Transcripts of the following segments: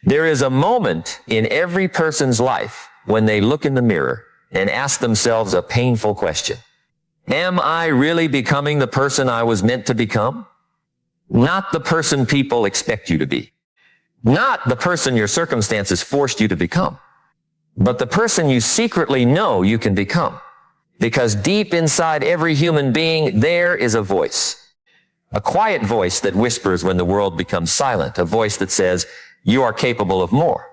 There is a moment in every person's life when they look in the mirror and ask themselves a painful question. Am I really becoming the person I was meant to become? Not the person people expect you to be. Not the person your circumstances forced you to become. But the person you secretly know you can become. Because deep inside every human being, there is a voice. A quiet voice that whispers when the world becomes silent. A voice that says, you are capable of more.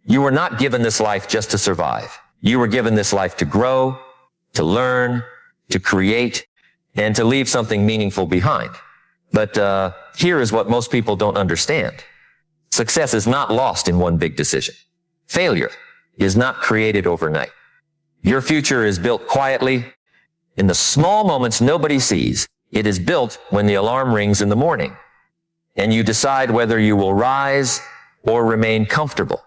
You were not given this life just to survive. You were given this life to grow, to learn, to create, and to leave something meaningful behind. But here is what most people don't understand. Success is not lost in one big decision. Failure is not created overnight. Your future is built quietly in the small moments nobody sees. It is built when the alarm rings in the morning, and you decide whether you will rise or remain comfortable.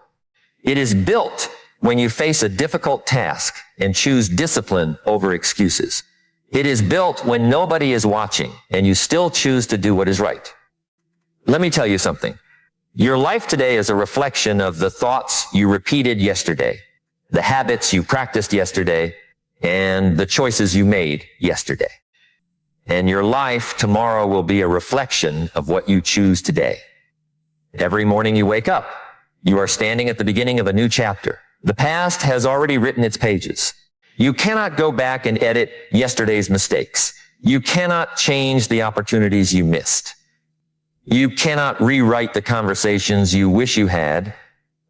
It is built when you face a difficult task and choose discipline over excuses. It is built when nobody is watching and you still choose to do what is right. Let me tell you something. Your life today is a reflection of the thoughts you repeated yesterday, the habits you practiced yesterday, and the choices you made yesterday. And your life tomorrow will be a reflection of what you choose today. Every morning you wake up, you are standing at the beginning of a new chapter. The past has already written its pages. You cannot go back and edit yesterday's mistakes. You cannot change the opportunities you missed. You cannot rewrite the conversations you wish you had,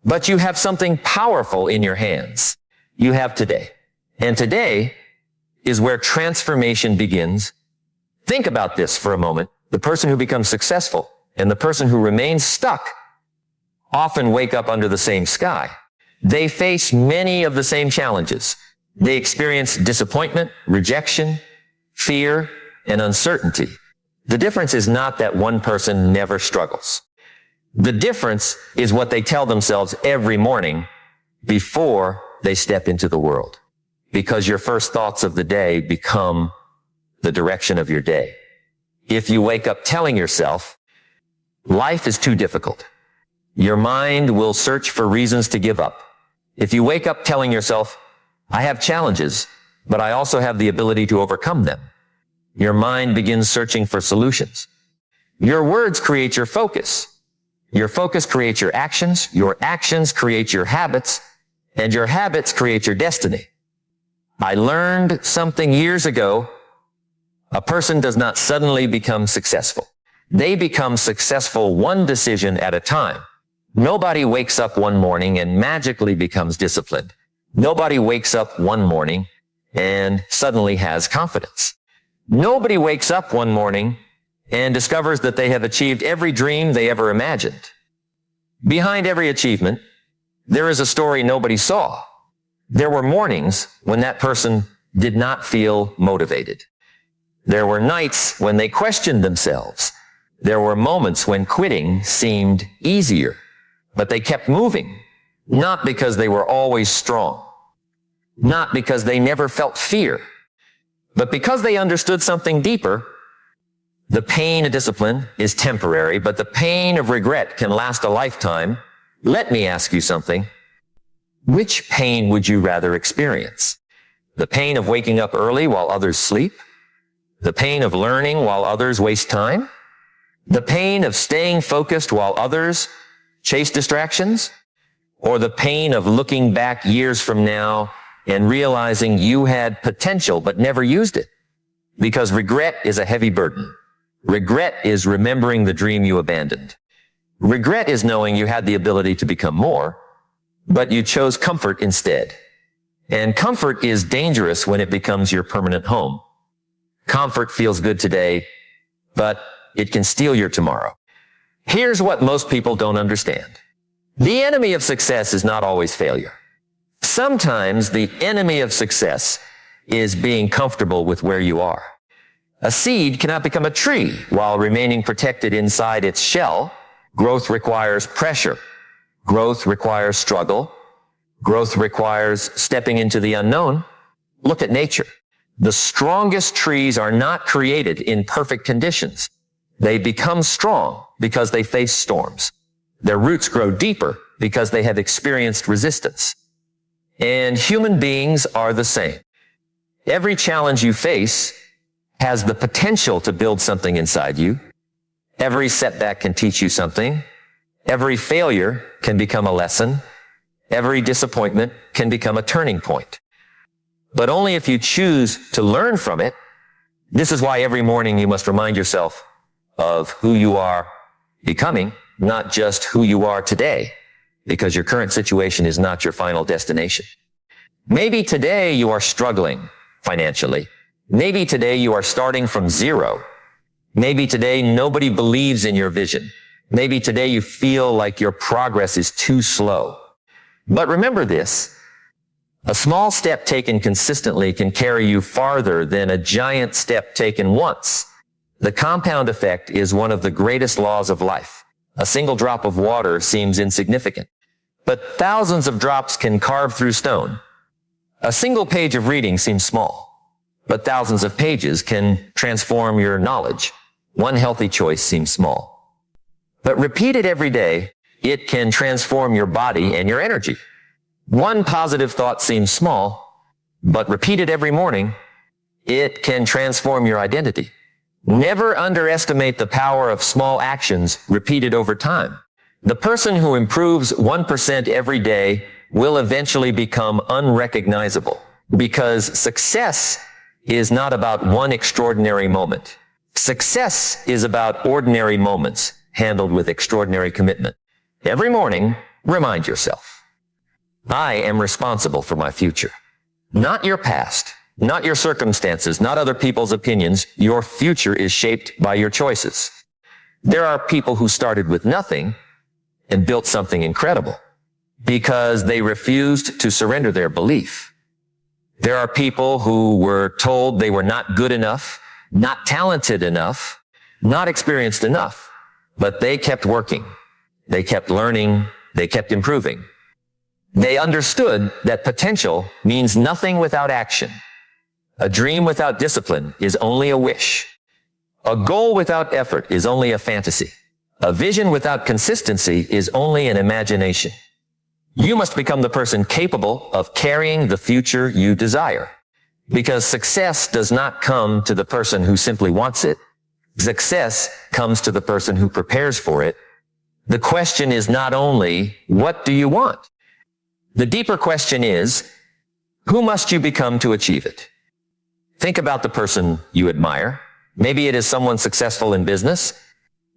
but you have something powerful in your hands. You have today. And today is where transformation begins. Think about this for a moment. The person who becomes successful and the person who remains stuck often wake up under the same sky. They face many of the same challenges. They experience disappointment, rejection, fear, and uncertainty. The difference is not that one person never struggles. The difference is what they tell themselves every morning before they step into the world. Because your first thoughts of the day become the direction of your day. If you wake up telling yourself, life is too difficult, your mind will search for reasons to give up. If you wake up telling yourself, I have challenges, but I also have the ability to overcome them, your mind begins searching for solutions. Your words create your focus. Your focus creates your actions create your habits, and your habits create your destiny. I learned something years ago. A person does not suddenly become successful. They become successful one decision at a time. Nobody wakes up one morning and magically becomes disciplined. Nobody wakes up one morning and suddenly has confidence. Nobody wakes up one morning and discovers that they have achieved every dream they ever imagined. Behind every achievement, there is a story nobody saw. There were mornings when that person did not feel motivated. There were nights when they questioned themselves. There were moments when quitting seemed easier, but they kept moving, not because they were always strong, not because they never felt fear, but because they understood something deeper. The pain of discipline is temporary, but the pain of regret can last a lifetime. Let me ask you something. Which pain would you rather experience? The pain of waking up early while others sleep? The pain of learning while others waste time? The pain of staying focused while others chase distractions? Or the pain of looking back years from now and realizing you had potential but never used it? Because regret is a heavy burden. Regret is remembering the dream you abandoned. Regret is knowing you had the ability to become more, but you chose comfort instead. And comfort is dangerous when it becomes your permanent home. Comfort feels good today, but it can steal your tomorrow. Here's what most people don't understand. The enemy of success is not always failure. Sometimes the enemy of success is being comfortable with where you are. A seed cannot become a tree while remaining protected inside its shell. Growth requires pressure. Growth requires struggle. Growth requires stepping into the unknown. Look at nature. The strongest trees are not created in perfect conditions. They become strong because they face storms. Their roots grow deeper because they have experienced resistance. And human beings are the same. Every challenge you face has the potential to build something inside you. Every setback can teach you something. Every failure can become a lesson. Every disappointment can become a turning point. But only if you choose to learn from it. This is why every morning you must remind yourself of who you are becoming, not just who you are today, because your current situation is not your final destination. Maybe today you are struggling financially. Maybe today you are starting from zero. Maybe today nobody believes in your vision. Maybe today you feel like your progress is too slow. But remember this, a small step taken consistently can carry you farther than a giant step taken once. The compound effect is one of the greatest laws of life. A single drop of water seems insignificant, but thousands of drops can carve through stone. A single page of reading seems small, but thousands of pages can transform your knowledge. One healthy choice seems small, but repeated every day, it can transform your body and your energy. One positive thought seems small, but repeated every morning, it can transform your identity. Never underestimate the power of small actions repeated over time. The person who improves 1% every day will eventually become unrecognizable, because success is not about one extraordinary moment. Success is about ordinary moments handled with extraordinary commitment. Every morning, remind yourself, I am responsible for my future. Not your past, not your circumstances, not other people's opinions. Your future is shaped by your choices. There are people who started with nothing and built something incredible because they refused to surrender their belief. There are people who were told they were not good enough, not talented enough, not experienced enough, but they kept working. They kept learning. They kept improving. They understood that potential means nothing without action. A dream without discipline is only a wish. A goal without effort is only a fantasy. A vision without consistency is only an imagination. You must become the person capable of carrying the future you desire. Because success does not come to the person who simply wants it. Success comes to the person who prepares for it. The question is not only, what do you want? The deeper question is, who must you become to achieve it? Think about the person you admire. Maybe it is someone successful in business.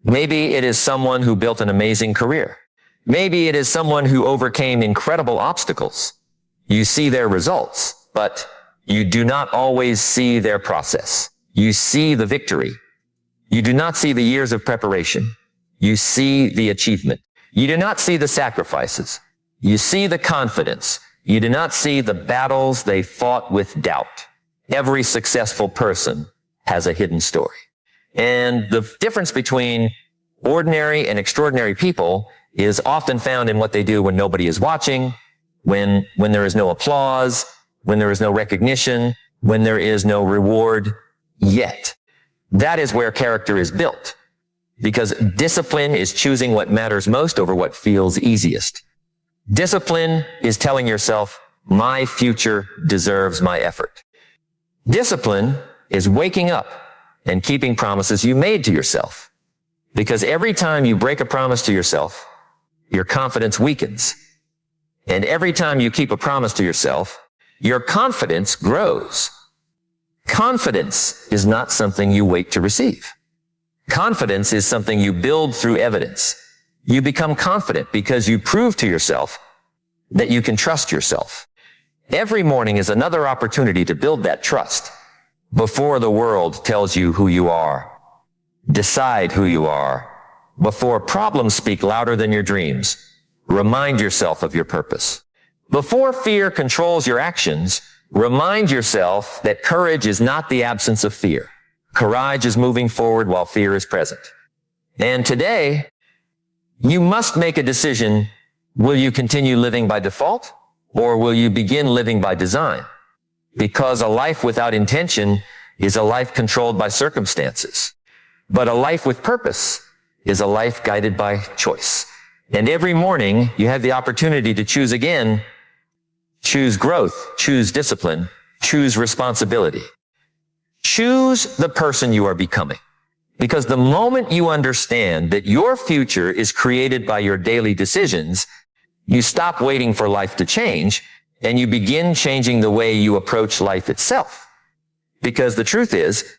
Maybe it is someone who built an amazing career. Maybe it is someone who overcame incredible obstacles. You see their results, but you do not always see their process. You see the victory. You do not see the years of preparation. You see the achievement. You do not see the sacrifices. You see the confidence. You do not see the battles they fought with doubt. Every successful person has a hidden story. And the difference between ordinary and extraordinary people is often found in what they do when nobody is watching, when there is no applause, when there is no recognition, when there is no reward yet. That is where character is built. Because discipline is choosing what matters most over what feels easiest. Discipline is telling yourself, my future deserves my effort. Discipline is waking up and keeping promises you made to yourself. Because every time you break a promise to yourself, your confidence weakens. And every time you keep a promise to yourself, your confidence grows. Confidence is not something you wait to receive. Confidence is something you build through evidence. You become confident because you prove to yourself that you can trust yourself. Every morning is another opportunity to build that trust before the world tells you who you are. Decide who you are. Before problems speak louder than your dreams, remind yourself of your purpose. Before fear controls your actions, remind yourself that courage is not the absence of fear. Courage is moving forward while fear is present. And today, you must make a decision. Will you continue living by default, or will you begin living by design? Because a life without intention is a life controlled by circumstances. But a life with purpose is a life guided by choice. And every morning, you have the opportunity to choose again. Choose growth, choose discipline, choose responsibility. Choose the person you are becoming. Because the moment you understand that your future is created by your daily decisions, you stop waiting for life to change and you begin changing the way you approach life itself. Because the truth is,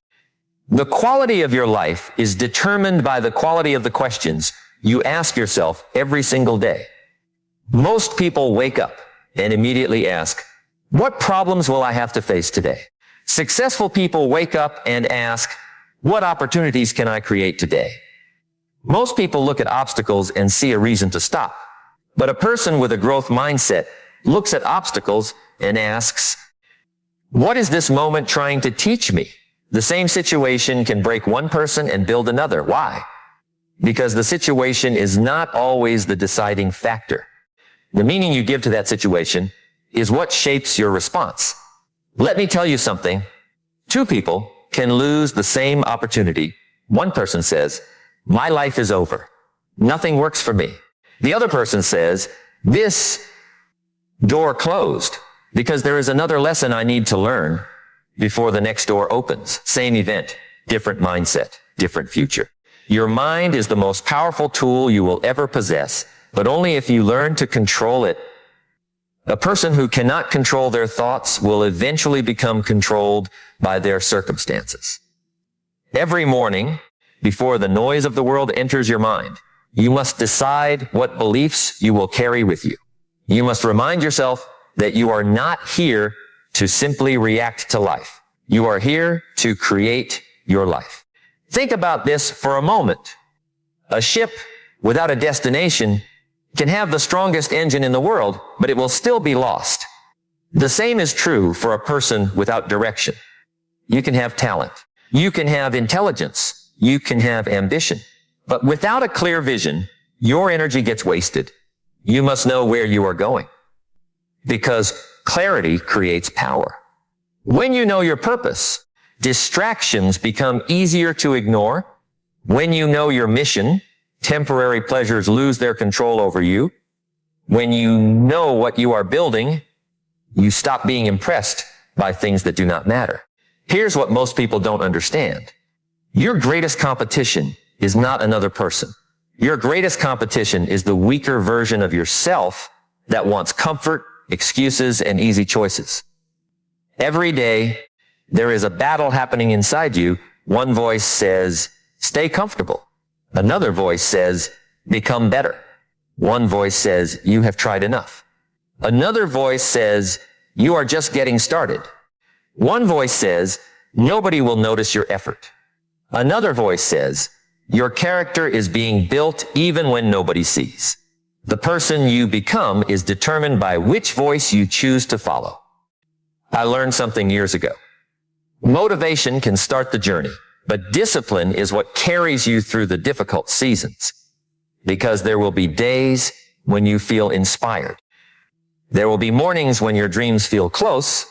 the quality of your life is determined by the quality of the questions you ask yourself every single day. Most people wake up and immediately ask, what problems will I have to face today? Successful people wake up and ask, what opportunities can I create today? Most people look at obstacles and see a reason to stop. But a person with a growth mindset looks at obstacles and asks, what is this moment trying to teach me? The same situation can break one person and build another. Why? Because the situation is not always the deciding factor. The meaning you give to that situation is what shapes your response. Let me tell you something. Two people can lose the same opportunity. One person says, my life is over. Nothing works for me. The other person says, this door closed because there is another lesson I need to learn before the next door opens. Same event, different mindset, different future. Your mind is the most powerful tool you will ever possess, but only if you learn to control it. A person who cannot control their thoughts will eventually become controlled by their circumstances. Every morning, before the noise of the world enters your mind, you must decide what beliefs you will carry with you. You must remind yourself that you are not here to simply react to life. You are here to create your life. Think about this for a moment. A ship without a destination can have the strongest engine in the world, but it will still be lost. The same is true for a person without direction. You can have talent. You can have intelligence. You can have ambition. But without a clear vision, your energy gets wasted. You must know where you are going. Because clarity creates power. When you know your purpose, distractions become easier to ignore. When you know your mission, temporary pleasures lose their control over you. When you know what you are building, you stop being impressed by things that do not matter. Here's what most people don't understand. Your greatest competition is not another person. Your greatest competition is the weaker version of yourself that wants comfort, excuses, and easy choices. Every day, there is a battle happening inside you. One voice says, stay comfortable. Another voice says, become better. One voice says, you have tried enough. Another voice says, you are just getting started. One voice says, nobody will notice your effort. Another voice says, your character is being built even when nobody sees. The person you become is determined by which voice you choose to follow. I learned something years ago. Motivation can start the journey, but discipline is what carries you through the difficult seasons. Because there will be days when you feel inspired. There will be mornings when your dreams feel close.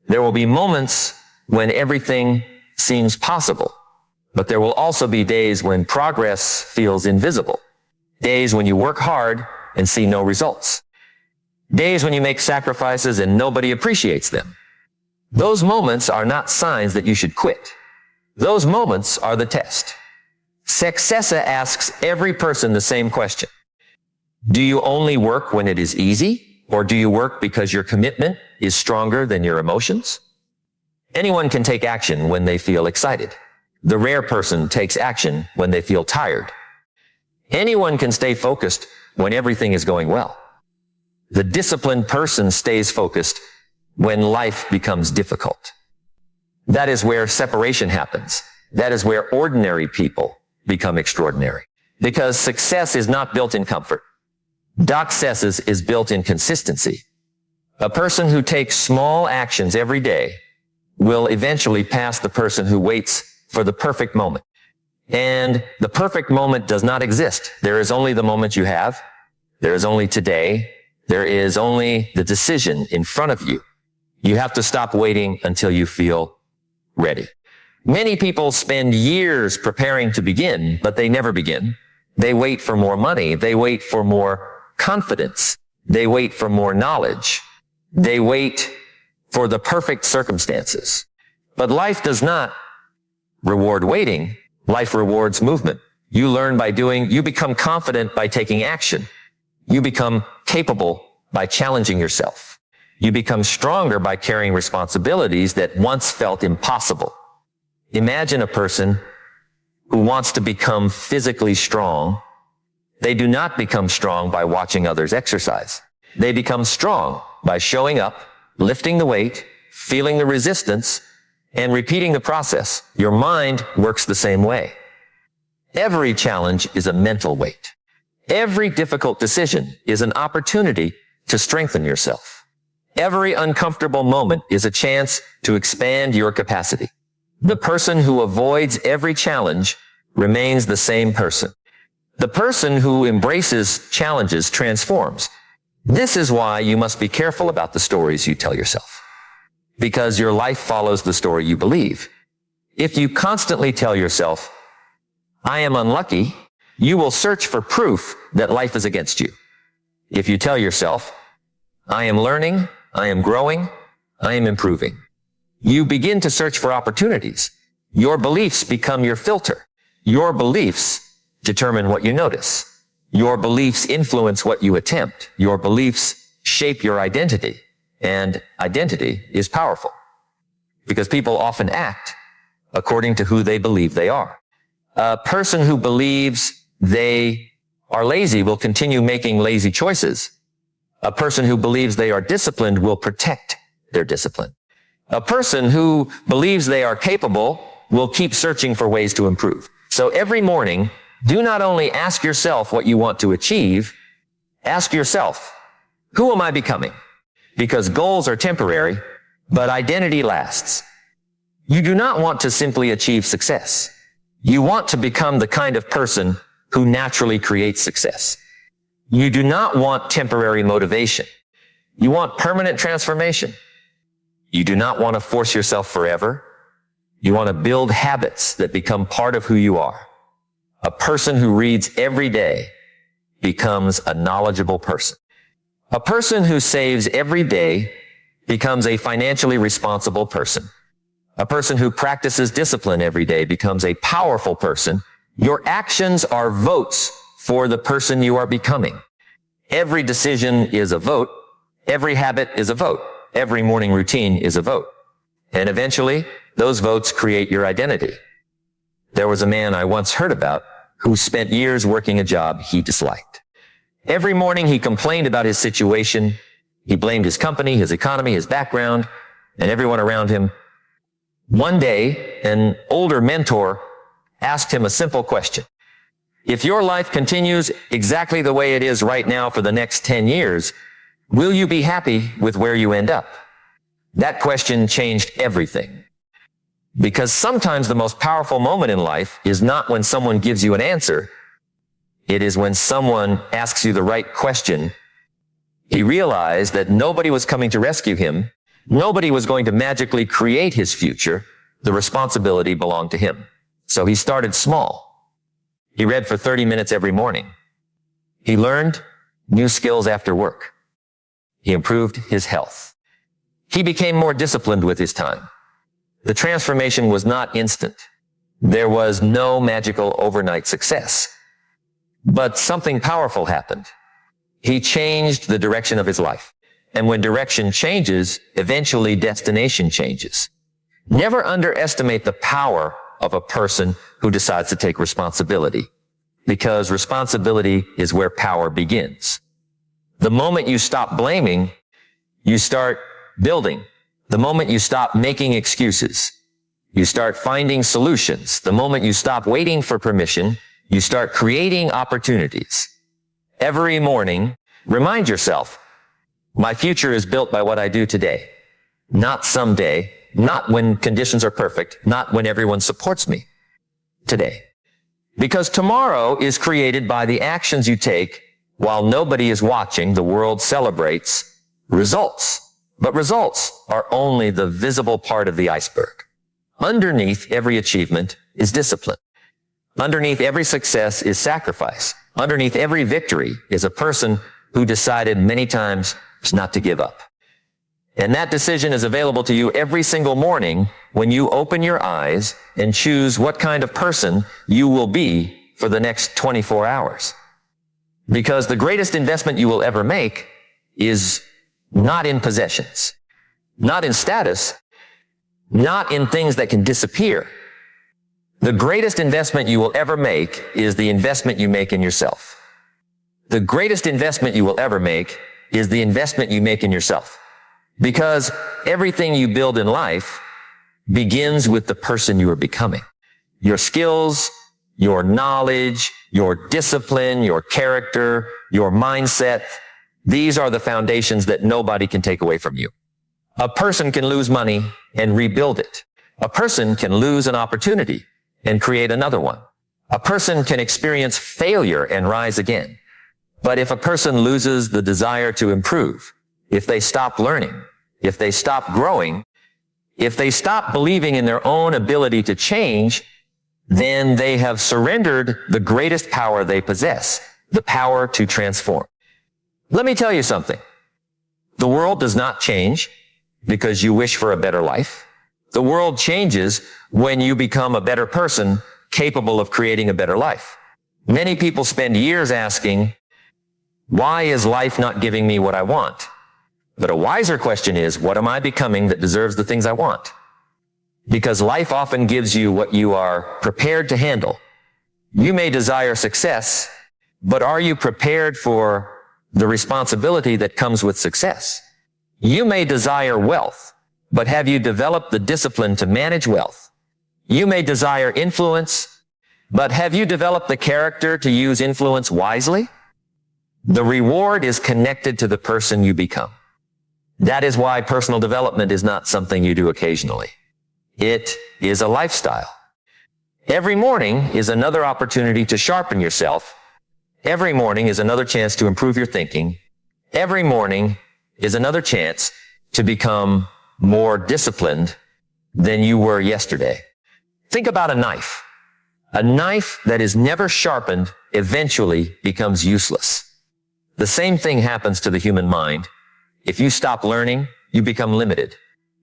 There will be moments when everything seems possible. But there will also be days when progress feels invisible. Days when you work hard and see no results. Days when you make sacrifices and nobody appreciates them. Those moments are not signs that you should quit. Those moments are the test. Successa asks every person the same question. Do you only work when it is easy, or do you work because your commitment is stronger than your emotions? Anyone can take action when they feel excited. The rare person takes action when they feel tired. Anyone can stay focused when everything is going well. The disciplined person stays focused when life becomes difficult. That is where separation happens. That is where ordinary people become extraordinary. Because success is not built in comfort. Success is built in consistency. A person who takes small actions every day will eventually pass the person who waits for the perfect moment. And the perfect moment does not exist. There is only the moment you have. There is only today. There is only the decision in front of you. You have to stop waiting until you feel ready. Many people spend years preparing to begin, but they never begin. They wait for more money. They wait for more confidence. They wait for more knowledge. They wait for the perfect circumstances. But life does not reward waiting. Life rewards movement. You learn by doing. You become confident by taking action. You become capable by challenging yourself. You become stronger by carrying responsibilities that once felt impossible. Imagine a person who wants to become physically strong. They do not become strong by watching others exercise. They become strong by showing up, lifting the weight, feeling the resistance, and repeating the process. Your mind works the same way. Every challenge is a mental weight. Every difficult decision is an opportunity to strengthen yourself. Every uncomfortable moment is a chance to expand your capacity. The person who avoids every challenge remains the same person. The person who embraces challenges transforms. This is why you must be careful about the stories you tell yourself. Because your life follows the story you believe. If you constantly tell yourself, I am unlucky, you will search for proof that life is against you. If you tell yourself, I am learning, I am growing, I am improving, you begin to search for opportunities. Your beliefs become your filter. Your beliefs determine what you notice. Your beliefs influence what you attempt. Your beliefs shape your identity. And identity is powerful because people often act according to who they believe they are. A person who believes they are lazy will continue making lazy choices. A person who believes they are disciplined will protect their discipline. A person who believes they are capable will keep searching for ways to improve. So every morning, do not only ask yourself what you want to achieve, ask yourself, who am I becoming? Because goals are temporary, but identity lasts. You do not want to simply achieve success. You want to become the kind of person who naturally creates success. You do not want temporary motivation. You want permanent transformation. You do not want to force yourself forever. You want to build habits that become part of who you are. A person who reads every day becomes a knowledgeable person. A person who saves every day becomes a financially responsible person. A person who practices discipline every day becomes a powerful person. Your actions are votes for the person you are becoming. Every decision is a vote. Every habit is a vote. Every morning routine is a vote. And eventually, those votes create your identity. There was a man I once heard about who spent years working a job he disliked. Every morning he complained about his situation. He blamed his company, his economy, his background, and everyone around him. One day, an older mentor asked him a simple question. If your life continues exactly the way it is right now for the next 10 years, will you be happy with where you end up? That question changed everything. Because sometimes the most powerful moment in life is not when someone gives you an answer. It is when someone asks you the right question. He realized that nobody was coming to rescue him. Nobody was going to magically create his future. The responsibility belonged to him. So he started small. He read for 30 minutes every morning. He learned new skills after work. He improved his health. He became more disciplined with his time. The transformation was not instant. There was no magical overnight success. But something powerful happened. He changed the direction of his life. And when direction changes, eventually destination changes. Never underestimate the power of a person who decides to take responsibility, because responsibility is where power begins. The moment you stop blaming, you start building. The moment you stop making excuses, you start finding solutions. The moment you stop waiting for permission, you start creating opportunities. Every morning, remind yourself, my future is built by what I do today, not someday, not when conditions are perfect, not when everyone supports me. Today. Because tomorrow is created by the actions you take while nobody is watching. The world celebrates results. But results are only the visible part of the iceberg. Underneath every achievement is discipline. Underneath every success is sacrifice. Underneath every victory is a person who decided many times not to give up. And that decision is available to you every single morning when you open your eyes and choose what kind of person you will be for the next 24 hours. Because the greatest investment you will ever make is not in possessions, not in status, not in things that can disappear. The greatest investment you will ever make is the investment you make in yourself. The greatest investment you will ever make is the investment you make in yourself. Because everything you build in life begins with the person you are becoming. Your skills, your knowledge, your discipline, your character, your mindset, these are the foundations that nobody can take away from you. A person can lose money and rebuild it. A person can lose an opportunity and create another one. A person can experience failure and rise again. But if a person loses the desire to improve, if they stop learning, if they stop growing, if they stop believing in their own ability to change, then they have surrendered the greatest power they possess, the power to transform. Let me tell you something. The world does not change because you wish for a better life. The world changes when you become a better person capable of creating a better life. Many people spend years asking, why is life not giving me what I want? But a wiser question is, what am I becoming that deserves the things I want? Because life often gives you what you are prepared to handle. You may desire success, but are you prepared for the responsibility that comes with success? You may desire wealth, but have you developed the discipline to manage wealth? You may desire influence, but have you developed the character to use influence wisely? The reward is connected to the person you become. That is why personal development is not something you do occasionally. It is a lifestyle. Every morning is another opportunity to sharpen yourself. Every morning is another chance to improve your thinking. Every morning is another chance to become more disciplined than you were yesterday. Think about a knife. A knife that is never sharpened eventually becomes useless. The same thing happens to the human mind. If you stop learning, you become limited.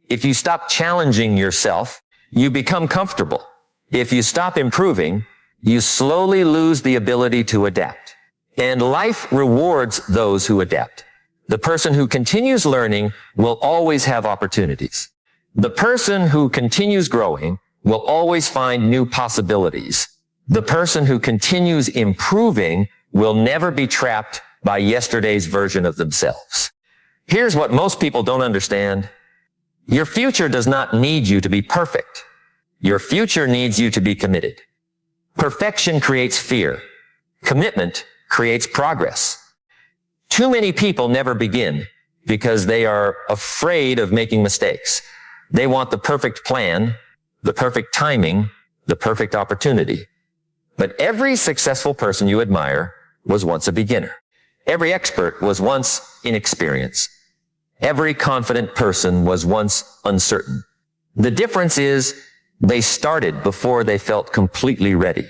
If you stop challenging yourself, you become comfortable. If you stop improving, you slowly lose the ability to adapt. And life rewards those who adapt. The person who continues learning will always have opportunities. The person who continues growing will always find new possibilities. The person who continues improving will never be trapped by yesterday's version of themselves. Here's what most people don't understand. Your future does not need you to be perfect. Your future needs you to be committed. Perfection creates fear. Commitment creates progress. Too many people never begin because they are afraid of making mistakes. They want the perfect plan, the perfect timing, the perfect opportunity. But every successful person you admire was once a beginner. Every expert was once inexperienced. Every confident person was once uncertain. The difference is they started before they felt completely ready.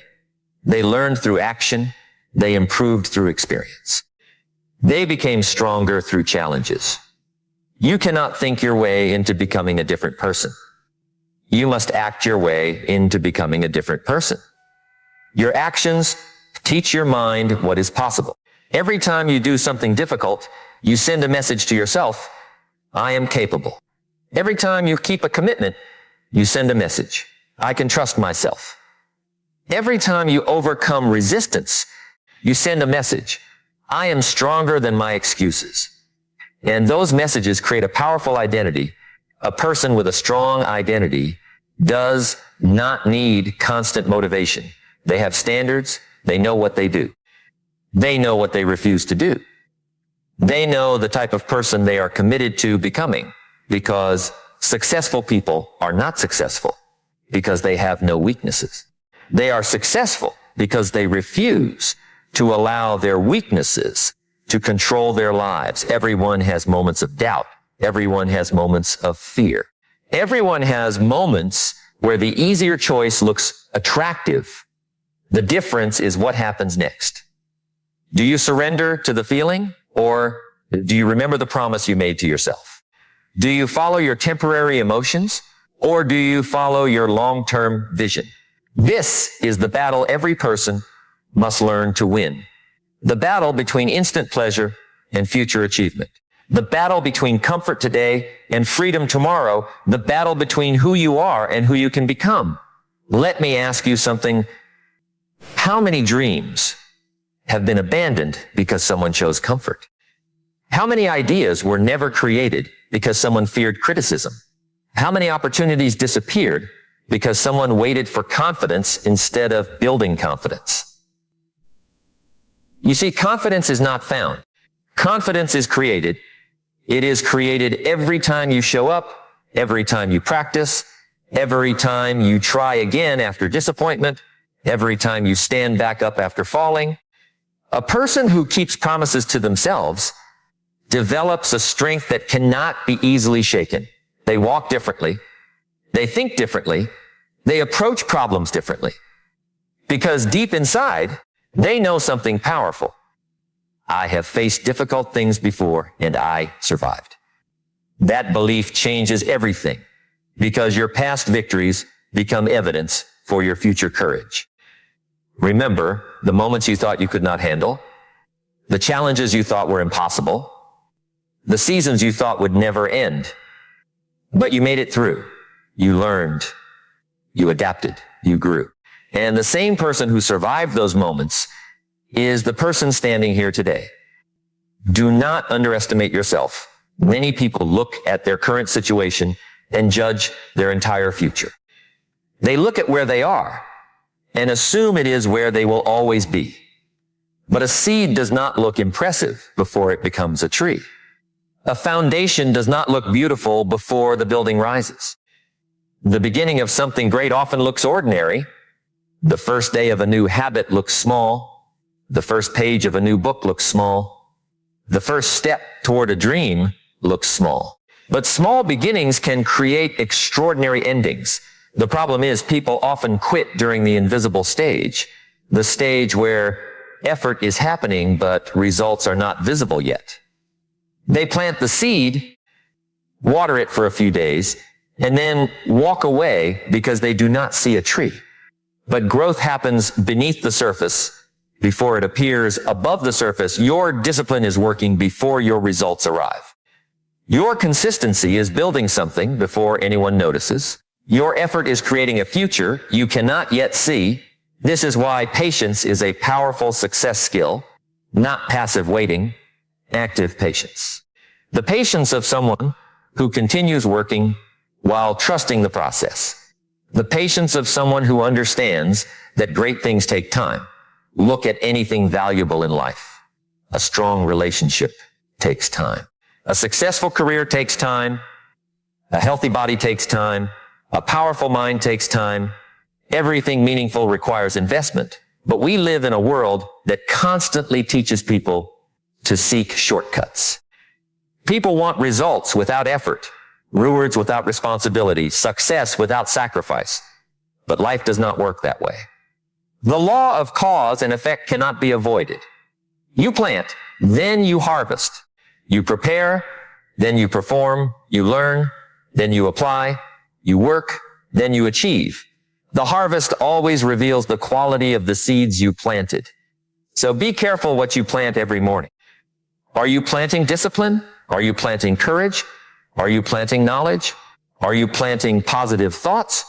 They learned through action. They improved through experience. They became stronger through challenges. You cannot think your way into becoming a different person. You must act your way into becoming a different person. Your actions teach your mind what is possible. Every time you do something difficult, you send a message to yourself, I am capable. Every time you keep a commitment, you send a message, I can trust myself. Every time you overcome resistance, you send a message, I am stronger than my excuses. And those messages create a powerful identity. A person with a strong identity does not need constant motivation. They have standards. They know what they do. They know what they refuse to do. They know the type of person they are committed to becoming, because successful people are not successful because they have no weaknesses. They are successful because they refuse to allow their weaknesses to control their lives. Everyone has moments of doubt. Everyone has moments of fear. Everyone has moments where the easier choice looks attractive The difference is what happens next. Do you surrender to the feeling, or do you remember the promise you made to yourself? Do you follow your temporary emotions, or do you follow your long-term vision? This is the battle every person must learn to win. The battle between instant pleasure and future achievement. The battle between comfort today and freedom tomorrow. The battle between who you are and who you can become. Let me ask you something. How many dreams have been abandoned because someone chose comfort? How many ideas were never created because someone feared criticism? How many opportunities disappeared because someone waited for confidence instead of building confidence? You see, confidence is not found. Confidence is created. It is created every time you show up, every time you practice, every time you try again after disappointment, every time you stand back up after falling. A person who keeps promises to themselves develops a strength that cannot be easily shaken. They walk differently. They think differently. They approach problems differently. Because deep inside, they know something powerful. I have faced difficult things before and I survived. That belief changes everything because your past victories become evidence for your future courage. Remember the moments you thought you could not handle, the challenges you thought were impossible, the seasons you thought would never end. But you made it through. You learned. You adapted. You grew. And the same person who survived those moments is the person standing here today. Do not underestimate yourself. Many people look at their current situation and judge their entire future. They look at where they are and assume it is where they will always be. But a seed does not look impressive before it becomes a tree. A foundation does not look beautiful before the building rises. The beginning of something great often looks ordinary. The first day of a new habit looks small. The first page of a new book looks small. The first step toward a dream looks small. But small beginnings can create extraordinary endings. The problem is people often quit during the invisible stage, the stage where effort is happening but results are not visible yet. They plant the seed, water it for a few days, and then walk away because they do not see a tree. But growth happens beneath the surface before it appears above the surface. Your discipline is working before your results arrive. Your consistency is building something before anyone notices. Your effort is creating a future you cannot yet see. This is why patience is a powerful success skill, not passive waiting, active patience. The patience of someone who continues working while trusting the process. The patience of someone who understands that great things take time. Look at anything valuable in life. A strong relationship takes time. A successful career takes time. A healthy body takes time. A powerful mind takes time. Everything meaningful requires investment. But we live in a world that constantly teaches people to seek shortcuts. People want results without effort, rewards without responsibility, success without sacrifice. But life does not work that way. The law of cause and effect cannot be avoided. You plant, then you harvest. You prepare, then you perform. You learn, then you apply. You work, then you achieve. The harvest always reveals the quality of the seeds you planted. So be careful what you plant every morning. Are you planting discipline? Are you planting courage? Are you planting knowledge? Are you planting positive thoughts?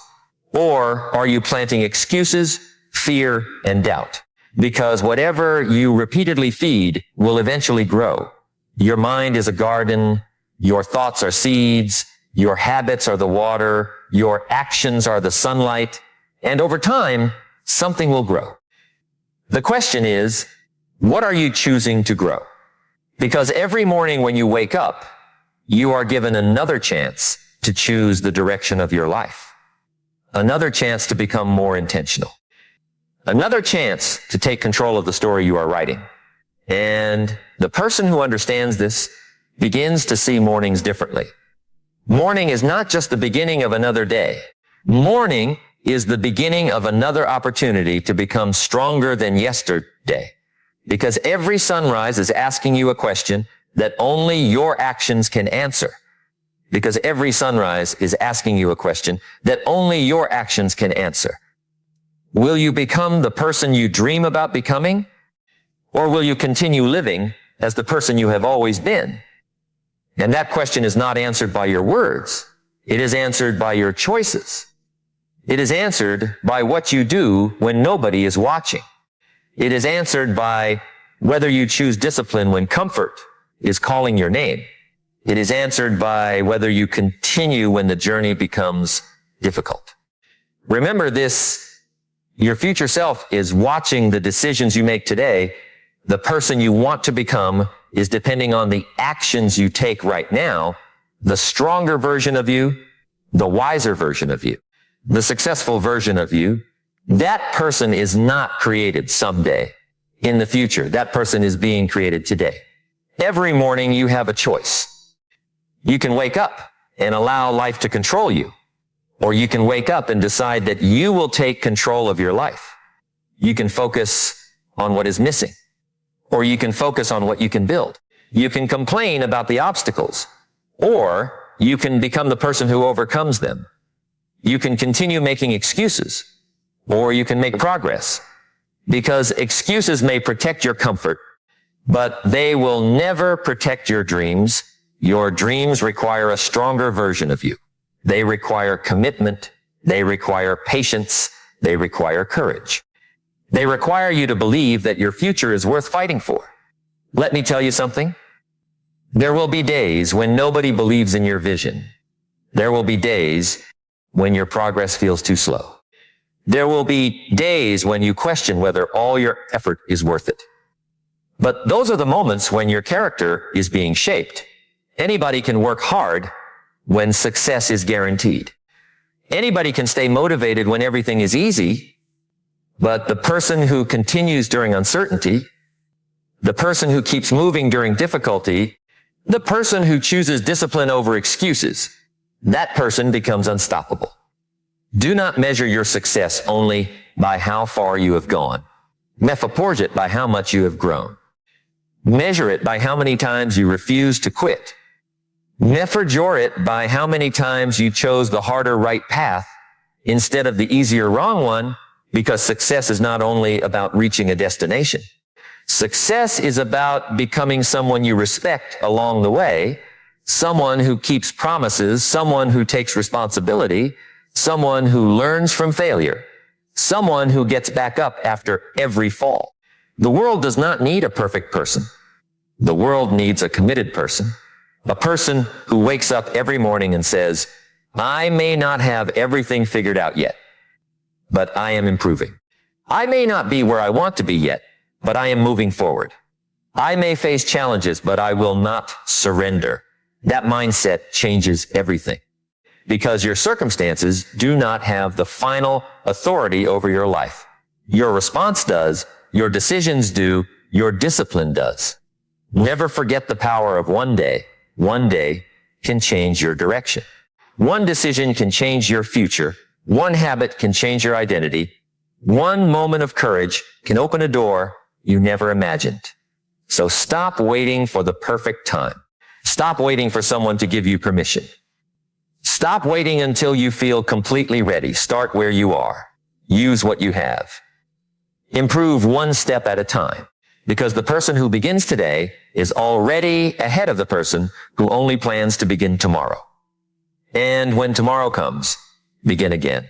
Or are you planting excuses, fear, and doubt? Because whatever you repeatedly feed will eventually grow. Your mind is a garden. Your thoughts are seeds. Your habits are the water. Your actions are the sunlight. And over time, something will grow. The question is, what are you choosing to grow? Because every morning when you wake up, you are given another chance to choose the direction of your life. Another chance to become more intentional. Another chance to take control of the story you are writing. And the person who understands this begins to see mornings differently. Morning is not just the beginning of another day. Morning is the beginning of another opportunity to become stronger than yesterday. Because every sunrise is asking you a question that only your actions can answer. Because every sunrise is asking you a question that only your actions can answer. Will you become the person you dream about becoming? Or will you continue living as the person you have always been? And that question is not answered by your words. It is answered by your choices. It is answered by what you do when nobody is watching. It is answered by whether you choose discipline when comfort is calling your name. It is answered by whether you continue when the journey becomes difficult. Remember this, your future self is watching the decisions you make today. The person you want to become is depending on the actions you take right now, the stronger version of you, the wiser version of you, the successful version of you. That person is not created someday in the future. That person is being created today. Every morning you have a choice. You can wake up and allow life to control you, or you can wake up and decide that you will take control of your life. You can focus on what is missing, or you can focus on what you can build. You can complain about the obstacles, or you can become the person who overcomes them. You can continue making excuses, or you can make progress, because excuses may protect your comfort, but they will never protect your dreams. Your dreams require a stronger version of you. They require commitment. They require patience. They require courage. They require you to believe that your future is worth fighting for. Let me tell you something. There will be days when nobody believes in your vision. There will be days when your progress feels too slow. There will be days when you question whether all your effort is worth it. But those are the moments when your character is being shaped. Anybody can work hard when success is guaranteed. Anybody can stay motivated when everything is easy, but the person who continues during uncertainty, the person who keeps moving during difficulty, the person who chooses discipline over excuses, that person becomes unstoppable. Do not measure your success only by how far you have gone. Mephapporge it by how much you have grown. Measure it by how many times you refuse to quit. Mephapporge it by how many times you chose the harder right path instead of the easier wrong one, because success is not only about reaching a destination. Success is about becoming someone you respect along the way, someone who keeps promises, someone who takes responsibility, someone who learns from failure, someone who gets back up after every fall. The world does not need a perfect person. The world needs a committed person, a person who wakes up every morning and says, I may not have everything figured out yet, but I am improving. I may not be where I want to be yet, but I am moving forward. I may face challenges, but I will not surrender. That mindset changes everything, because your circumstances do not have the final authority over your life. Your response does, your decisions do, your discipline does. Never forget the power of one day. One day can change your direction. One decision can change your future. One habit can change your identity. One moment of courage can open a door you never imagined. So stop waiting for the perfect time. Stop waiting for someone to give you permission. Stop waiting until you feel completely ready. Start where you are. Use what you have. Improve one step at a time, because the person who begins today is already ahead of the person who only plans to begin tomorrow. And when tomorrow comes, begin again.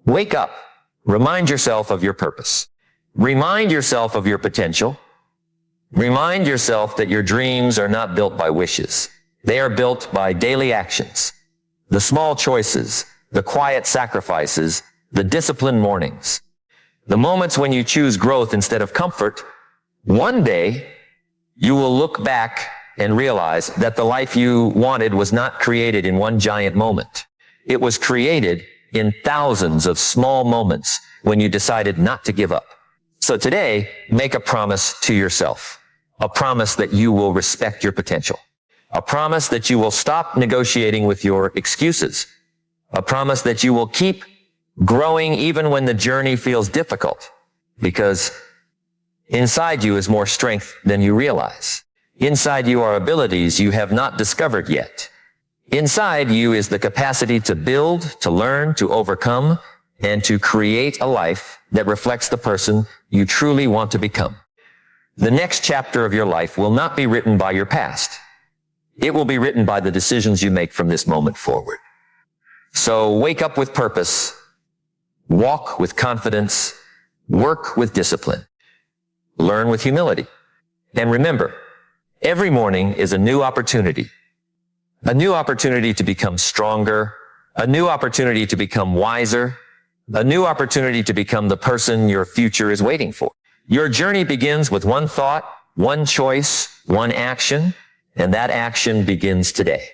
Wake up. Remind yourself of your purpose. Remind yourself of your potential. Remind yourself that your dreams are not built by wishes. They are built by daily actions, the small choices, the quiet sacrifices, the disciplined mornings, the moments when you choose growth instead of comfort. One day, you will look back and realize that the life you wanted was not created in one giant moment. It was created in thousands of small moments when you decided not to give up. So today, make a promise to yourself. A promise that you will respect your potential. A promise that you will stop negotiating with your excuses. A promise that you will keep growing even when the journey feels difficult, because inside you is more strength than you realize. Inside you are abilities you have not discovered yet. Inside you is the capacity to build, to learn, to overcome, and to create a life that reflects the person you truly want to become. The next chapter of your life will not be written by your past. It will be written by the decisions you make from this moment forward. So wake up with purpose, walk with confidence, work with discipline, learn with humility. And remember, every morning is a new opportunity to become stronger, a new opportunity to become wiser, a new opportunity to become the person your future is waiting for. Your journey begins with one thought, one choice, one action, and that action begins today.